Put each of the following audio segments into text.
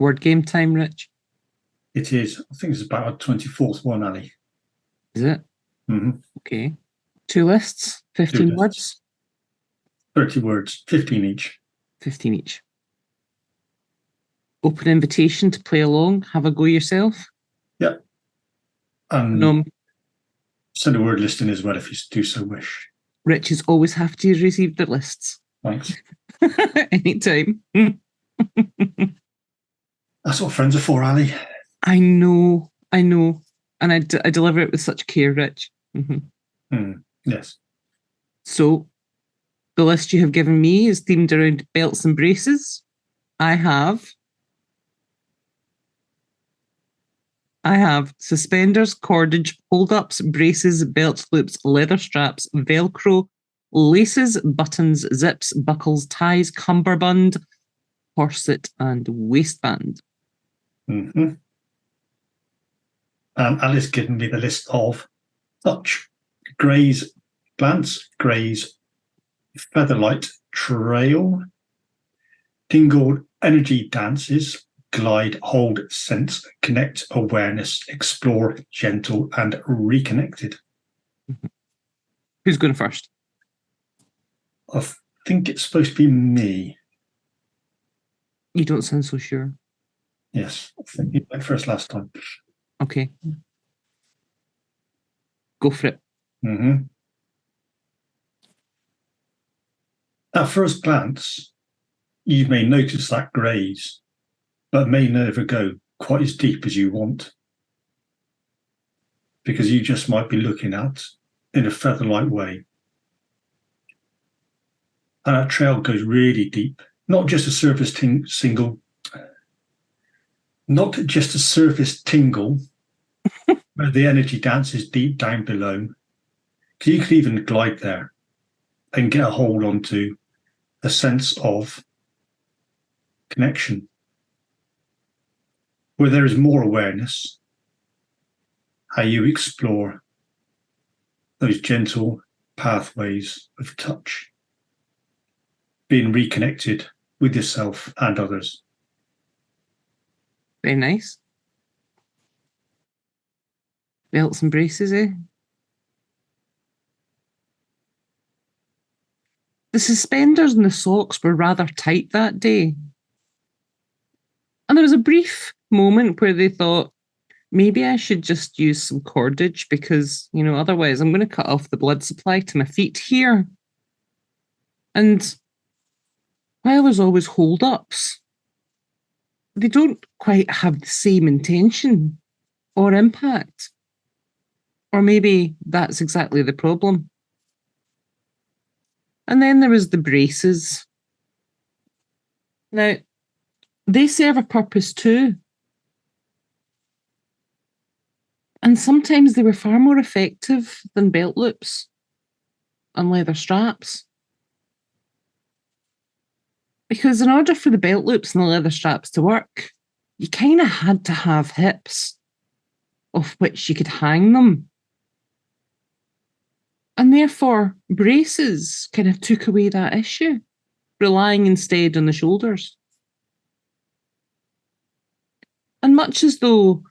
word game time, Rich? It is. I think it's about our 24th one, Ali. Is it? Mm-hmm. Okay. 2 lists, 15 2 words? 30 words, 15 each. 15 each. Open invitation to play along. Have a go yourself. Yep. And No, send a word list in as well if you do so wish. Rich is always happy to receive the lists. Thanks. Anytime. That's what friends are for, Ali. I know. And I deliver it with such care, Rich. Yes. So, the list you have given me is themed around belts and braces. I have suspenders, cordage, hold-ups, braces, belt loops, leather straps, Velcro, laces, buttons, zips, buckles, ties, cumberbund, corset, and waistband. Mm-hmm. And Ali's given me the list of Touch, Graze, Glance, Graze, Featherlight, Trail, Tingle, Energy Dances, Glide, Hold, Sense, Connect, Awareness, Explore, Gentle, and Reconnected. Who's going first? I think it's supposed to be me. You don't sound so sure. Yes, I think you went first last time. Okay. Go for it. Mm-hmm. At first glance, you may notice that graze, but may never go quite as deep as you want, because you just might be looking at in a featherlight way. And that trail goes really deep, not just a surface tingle, where the energy dance is deep down below. Because you could even glide there and get a hold onto a sense of connection, where there is more awareness, how you explore those gentle pathways of touch, being reconnected with yourself and others. Very nice. Belts and braces, eh? The suspenders and the socks were rather tight that day. And there was a brief moment where they thought, maybe I should just use some cordage because, otherwise I'm going to cut off the blood supply to my feet here. And while there's always hold-ups, they don't quite have the same intention or impact. Or maybe that's exactly the problem. And then there was the braces. Now, they serve a purpose too. And sometimes they were far more effective than belt loops and leather straps. Because in order for the belt loops and the leather straps to work, you kind of had to have hips off which you could hang them. And therefore, braces kind of took away that issue, relying instead on the shoulders. And much as though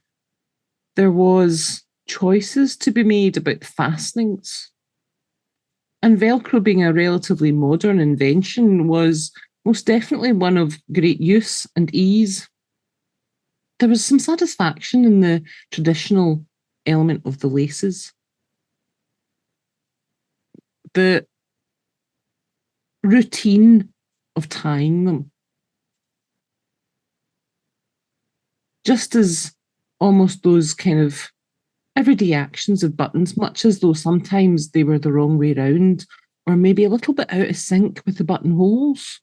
there was choices to be made about the fastenings, and Velcro being a relatively modern invention was most definitely one of great use and ease, there was some satisfaction in the traditional element of the laces. The routine of tying them. Just as almost those kind of everyday actions of buttons, much as though sometimes they were the wrong way round, or maybe a little bit out of sync with the buttonholes.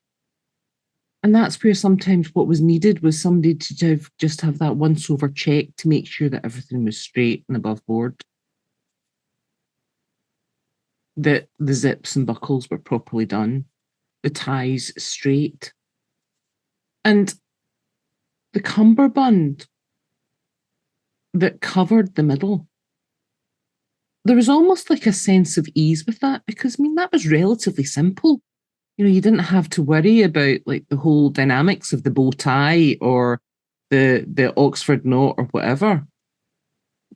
And that's where sometimes what was needed was somebody to just have that once-over check to make sure that everything was straight and above board. That the zips and buckles were properly done, the ties straight. And the cumberbund that covered the middle. There was almost like a sense of ease with that because, that was relatively simple. You didn't have to worry about like the whole dynamics of the bow tie or the Oxford note or whatever.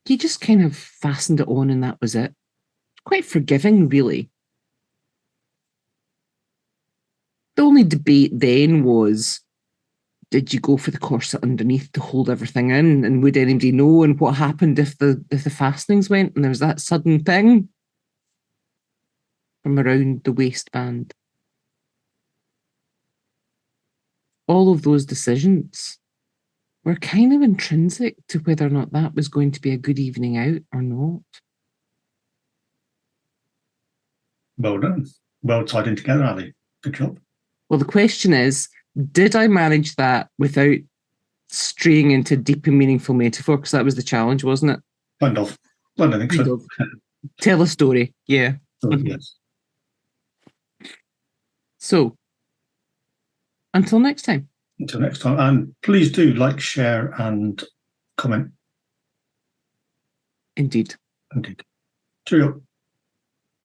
You just kind of fastened it on and that was it. Quite forgiving, really. The only debate then was, did you go for the corset underneath to hold everything in? And would anybody know? And what happened if the fastenings went and there was that sudden thing from around the waistband? All of those decisions were kind of intrinsic to whether or not that was going to be a good evening out or not. Well done. Well tied in together, Ali. Good job. Well, the question is, did I manage that without straying into deep and meaningful metaphor? Because that was the challenge, wasn't it? Kind of. Well, I think Kind so. of. Tell a story. Yeah. Yes. So, until next time. Until next time. And please do like, share, and comment. Indeed. Indeed. Cheerio.